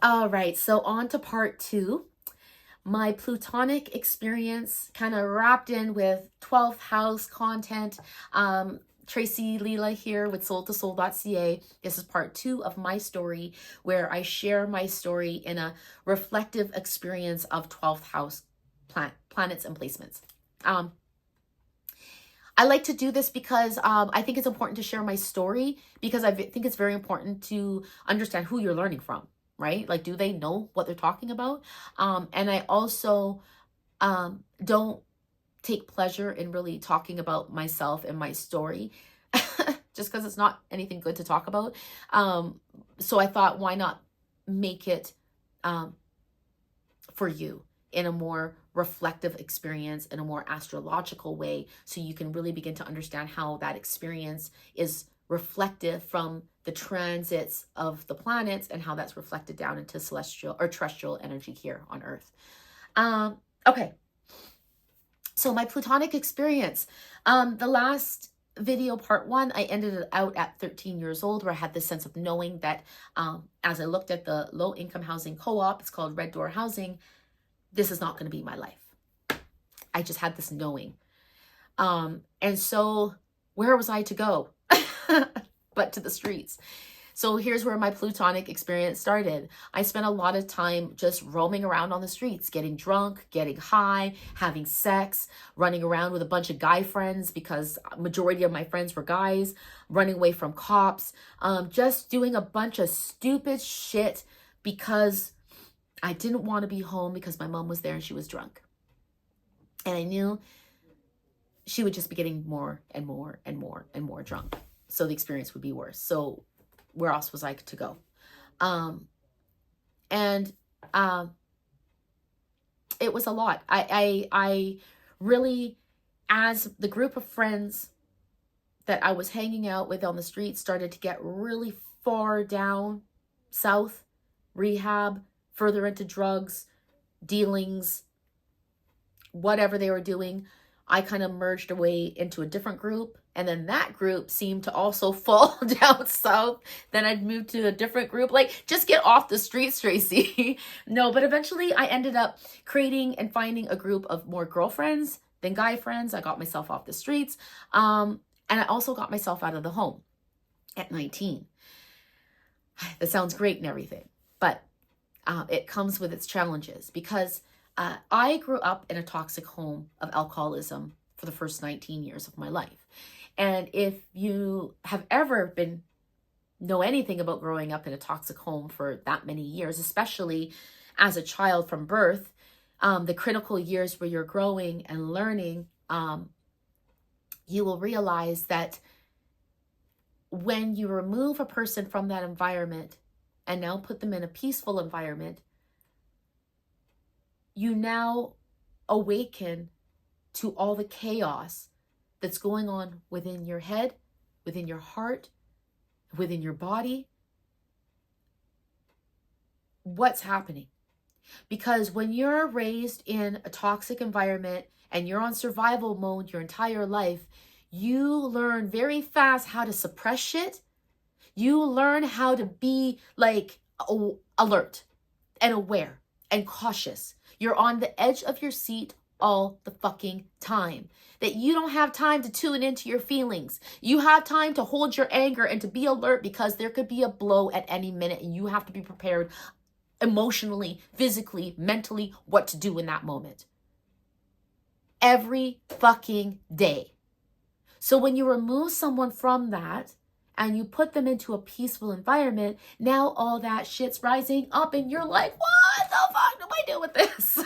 All right, so on to part 2. My Plutonic experience, kind of wrapped in with 12th house content. Tracy Leela here with soul2soul.ca. This is part 2 of my story, where I share my story in a reflective experience of 12th house planets and placements. I like to do this because I think it's important to share my story, because I think it's very important to understand who you're learning from, right? Like, do they know what they're talking about? And I also don't take pleasure in really talking about myself and my story just because it's not anything good to talk about. So I thought, why not make it for you in a more reflective experience, in a more astrological way, so you can really begin to understand how that experience is reflective from the transits of the planets and how that's reflected down into celestial or terrestrial energy here on Earth. Okay. So my Plutonic experience, the last video, part 1, I ended it out at 13 years old, where I had this sense of knowing that as I looked at the low income housing co-op, it's called Red Door Housing, this is not going to be my life. I just had this knowing. And so where was I to go but to the streets? So here's where my Plutonic experience started. I spent a lot of time just roaming around on the streets, getting drunk, getting high, having sex, running around with a bunch of guy friends, because majority of my friends were guys, running away from cops, just doing a bunch of stupid shit because I didn't want to be home because my mom was there and she was drunk. And I knew she would just be getting more and more and more and more drunk. So the experience would be worse. So where else was I to go? It was a lot. I really, as the group of friends that I was hanging out with on the street started to get really far down south, rehab, further into drugs, dealings, whatever they were doing, I kind of merged away into a different group. And then that group seemed to also fall down south. Then I'd moved to a different group. Like, just get off the streets, Tracy. No, but eventually I ended up creating and finding a group of more girlfriends than guy friends. I got myself off the streets. And I also got myself out of the home at 19. That sounds great and everything, but it comes with its challenges, because I grew up in a toxic home of alcoholism for the first 19 years of my life. And if you have ever know anything about growing up in a toxic home for that many years, especially as a child from birth, the critical years where you're growing and learning, you will realize that when you remove a person from that environment and now put them in a peaceful environment, you now awaken to all the chaos that's going on within your head, within your heart, within your body. What's happening? Because when you're raised in a toxic environment and you're on survival mode your entire life, you learn very fast how to suppress shit. You learn how to be like alert and aware and cautious. You're on the edge of your seat all the fucking time. That you don't have time to tune into your feelings. You have time to hold your anger and to be alert, because there could be a blow at any minute and you have to be prepared emotionally, physically, mentally, what to do in that moment. Every fucking day. So when you remove someone from that and you put them into a peaceful environment, now all that shit's rising up and you're like, what the fuck do I do with this?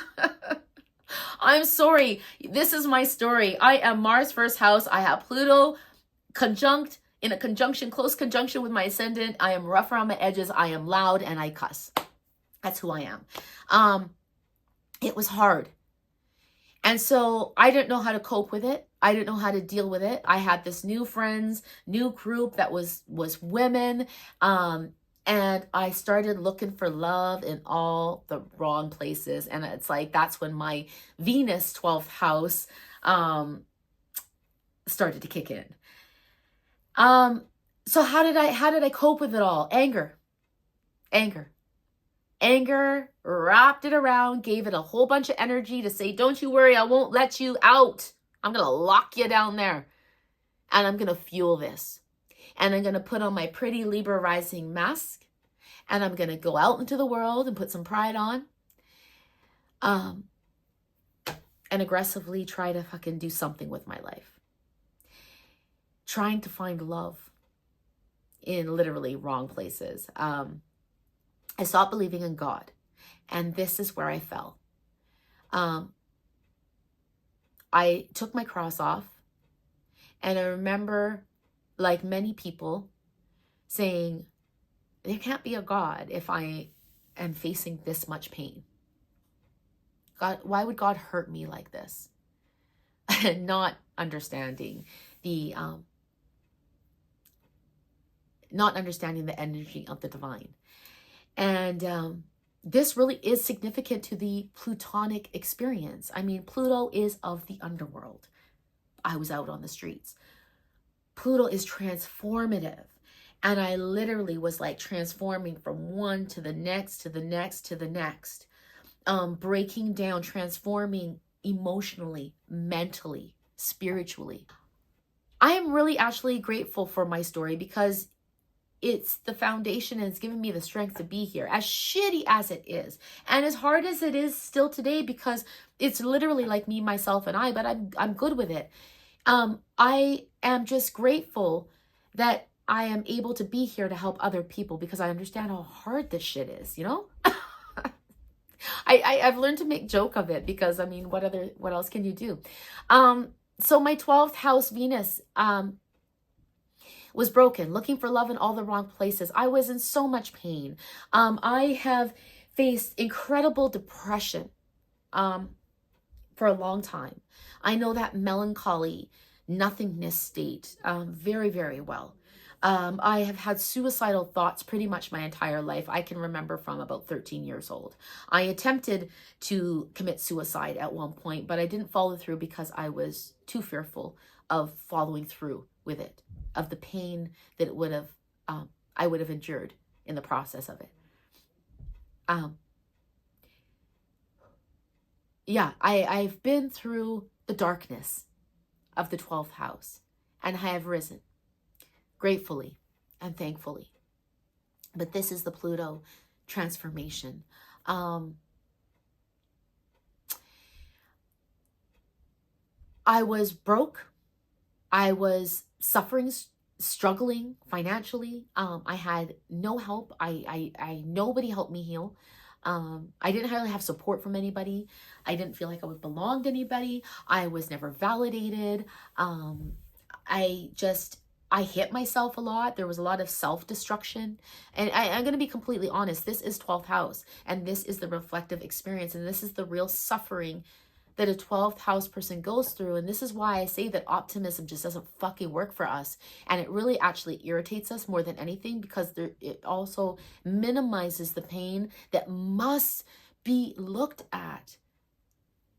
I'm sorry. This is my story. I am Mars first house. I have Pluto conjunct in a conjunction, close conjunction with my ascendant. I am rough around my edges. I am loud and I cuss. That's who I am. It was hard. And so I didn't know how to cope with it. I didn't know how to deal with it. I had this new friends, new group that was women. And I started looking for love in all the wrong places. And it's like, that's when my Venus 12th house started to kick in. So how did I cope with it all? Anger. Anger wrapped it around, gave it a whole bunch of energy to say, don't you worry, I won't let you out. I'm going to lock you down there. And I'm going to fuel this. And I'm going to put on my pretty Libra Rising mask. And I'm going to go out into the world and put some pride on. And aggressively try to fucking do something with my life. Trying to find love in literally wrong places. I stopped believing in God. And this is where I fell. I took my cross off. And I remember, like many people, saying, there can't be a God if I am facing this much pain. God, why would God hurt me like this? Not understanding the energy of the divine. And this really is significant to the Plutonic experience. I mean, Pluto is of the underworld. I was out on the streets. Pluto is transformative. And I literally was like transforming from one to the next, to the next, to the next. Breaking down, transforming emotionally, mentally, spiritually. I am really actually grateful for my story because it's the foundation and it's given me the strength to be here, as shitty as it is. And as hard as it is still today, because it's literally like me, myself, and I, but I'm good with it. I am just grateful that I am able to be here to help other people because I understand how hard this shit is, you know? I've learned to make joke of it because, I mean, what else can you do? So my 12th house Venus, was broken, looking for love in all the wrong places. I was in so much pain. I have faced incredible depression, for a long time. I know that melancholy, nothingness state, very, very well. I have had suicidal thoughts pretty much my entire life. I can remember from about 13 years old. I attempted to commit suicide at one point, but I didn't follow through because I was too fearful of following through with it, of the pain that it would have, I would have endured in the process of it. Yeah, I've been through the darkness of the 12th house, and I have risen gratefully and thankfully. But this is the Pluto transformation. I was broke. I was suffering, struggling financially. I had no help. Nobody helped me heal. I didn't really have support from anybody. I didn't feel like I would belong to anybody. I was never validated. I hit myself a lot. There was a lot of self-destruction. And I'm going to be completely honest. This is 12th house. And this is the reflective experience. And this is the real suffering that a 12th house person goes through. And this is why I say that optimism just doesn't fucking work for us. And it really actually irritates us more than anything because it also minimizes the pain that must be looked at,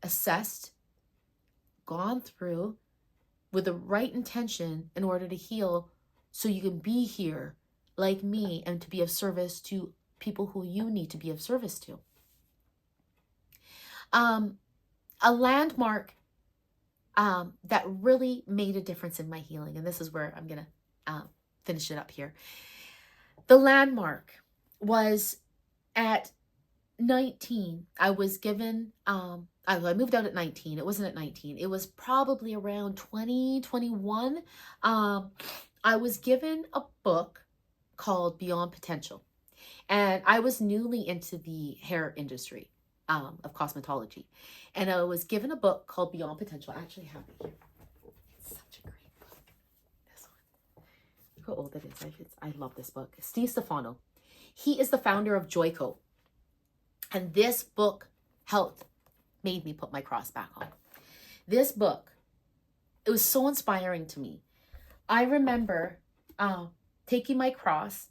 assessed, gone through with the right intention in order to heal so you can be here like me and to be of service to people who you need to be of service to. A landmark that really made a difference in my healing, and this is where I'm going to finish it up here. The landmark was at 19. I was given, I moved out at 19. It wasn't at 19. It was probably around 2021. I was given a book called Beyond Potential. And I was newly into the hair industry of cosmetology. And I was given a book called Beyond Potential. I actually have it here. It's such a great book. This one. Look how old it is. I love this book. Steve Stefano. He is the founder of Joico. And this book made me put my cross back on. This book, it was so inspiring to me. I remember taking my cross,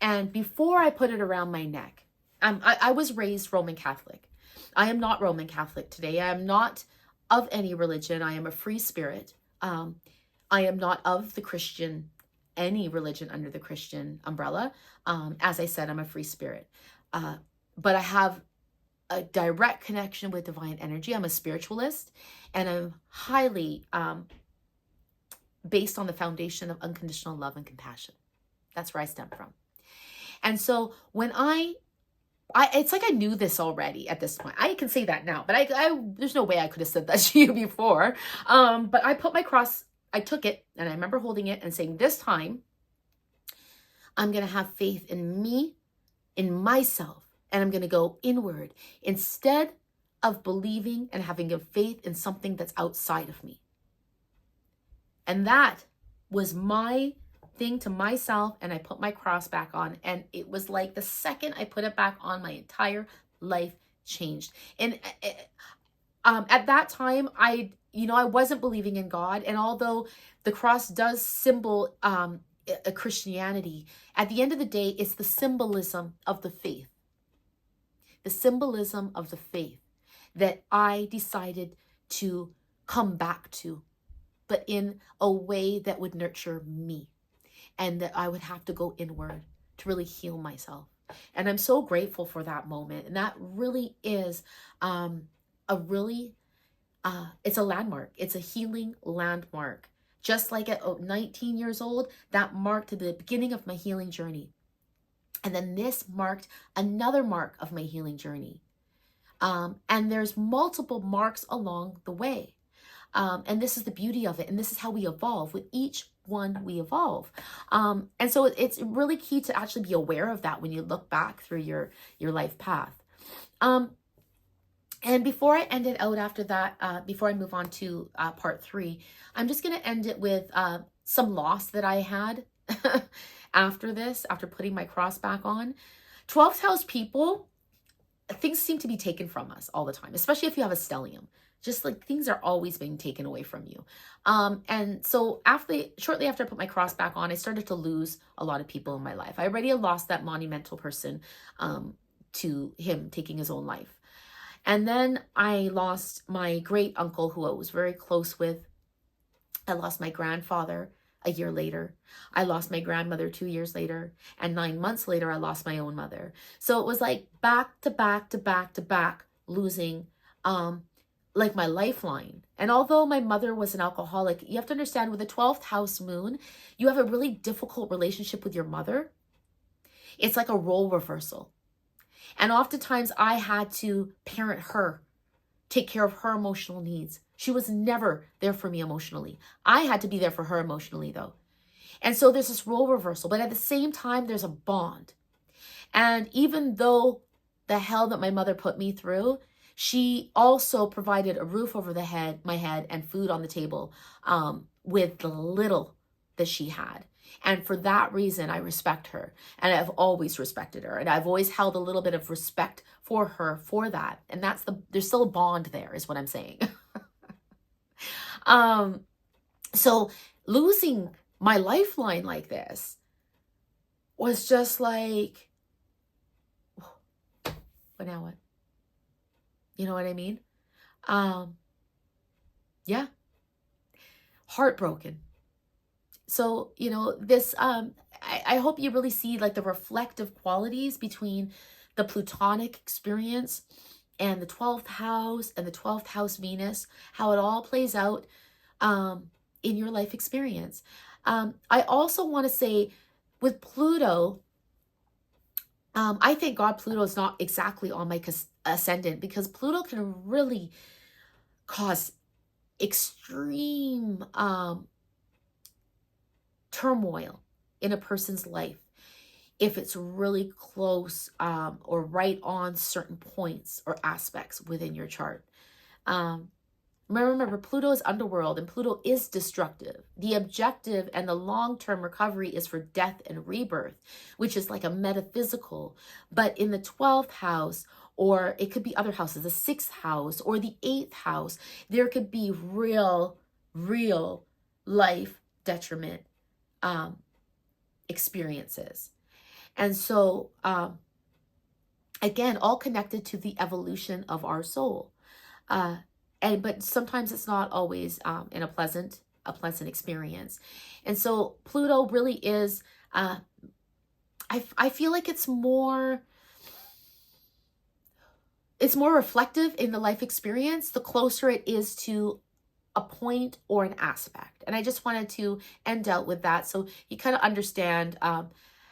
and before I put it around my neck, I was raised Roman Catholic. I am not Roman Catholic today. I am not of any religion. I am a free spirit. I am not of any religion under the Christian umbrella. As I said, I'm a free spirit. but I have a direct connection with divine energy. I'm a spiritualist, and I'm highly based on the foundation of unconditional love and compassion. That's where I stem from. And so when it's like I knew this already at this point. I can say that now, but there's no way I could have said that to you before. But I put my cross, I took it, and I remember holding it and saying, this time, I'm going to have faith in me, in myself, and I'm going to go inward instead of believing and having a faith in something that's outside of me. And that was my thing to myself, and I put my cross back on, and it was like the second I put it back on, my entire life changed. And at that time, I wasn't believing in God, and although the cross does symbol a Christianity, at the end of the day, it's the symbolism of the faith. The symbolism of the faith that I decided to come back to, but in a way that would nurture me, and that I would have to go inward to really heal myself. And I'm so grateful for that moment. And that really is it's a landmark. It's a healing landmark. Just like at 19 years old, that marked the beginning of my healing journey. And then this marked another mark of my healing journey. And there's multiple marks along the way. And this is the beauty of it. And this is how we evolve. With each one, we evolve. And so it's really key to actually be aware of that when you look back through your life path. And before I end it out after that, before I move on to part 3, I'm just going to end it with some loss that I had after this, after putting my cross back on. 12th house people, things seem to be taken from us all the time, especially if you have a stellium. Just like things are always being taken away from you. And so shortly after I put my cross back on, I started to lose a lot of people in my life. I already had lost that monumental person to him taking his own life. And then I lost my great uncle who I was very close with. I lost my grandfather a year later. I lost my grandmother 2 years later. And 9 months later, I lost my own mother. So it was like back to back to back to back losing like my lifeline. And although my mother was an alcoholic, you have to understand with the 12th house moon, you have a really difficult relationship with your mother. It's like a role reversal. And oftentimes I had to parent her, take care of her emotional needs. She was never there for me emotionally. I had to be there for her emotionally though. And so there's this role reversal, but at the same time, there's a bond. And even though the hell that my mother put me through, she also provided a roof over my head and food on the table with the little that she had. And for that reason, I respect her. And I've always respected her. And I've always held a little bit of respect for her for that. And there's still a bond there is what I'm saying. So losing my lifeline like this was just like, what now what? You know what I mean? Yeah. Heartbroken. So, this, I hope you really see like the reflective qualities between the Plutonic experience and the 12th house and the 12th house Venus, how it all plays out in your life experience. I also want to say with Pluto, I thank God Pluto is not exactly on my ascendant, because Pluto can really cause extreme turmoil in a person's life if it's really close or right on certain points or aspects within your chart. Remember, Pluto is underworld and Pluto is destructive. The objective and the long-term recovery is for death and rebirth, which is like a metaphysical. But in the 12th house, or it could be other houses, the 6th house or the 8th house, there could be real life detriment experiences. And so, again, all connected to the evolution of our soul. But sometimes it's not always in a pleasant experience. And so Pluto really is, I feel like it's more, it's more reflective in the life experience, the closer it is to a point or an aspect. And I just wanted to end out with that so you kind of understand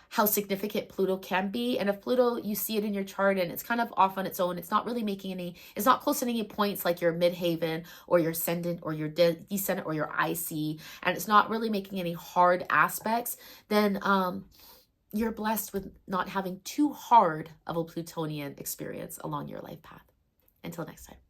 how significant Pluto can be. And if Pluto, you see it in your chart and it's kind of off on its own, it's not really making any, it's not close to any points like your midhaven or your ascendant or your descendant or your IC, and it's not really making any hard aspects, then you're blessed with not having too hard of a Plutonian experience along your life path. Until next time.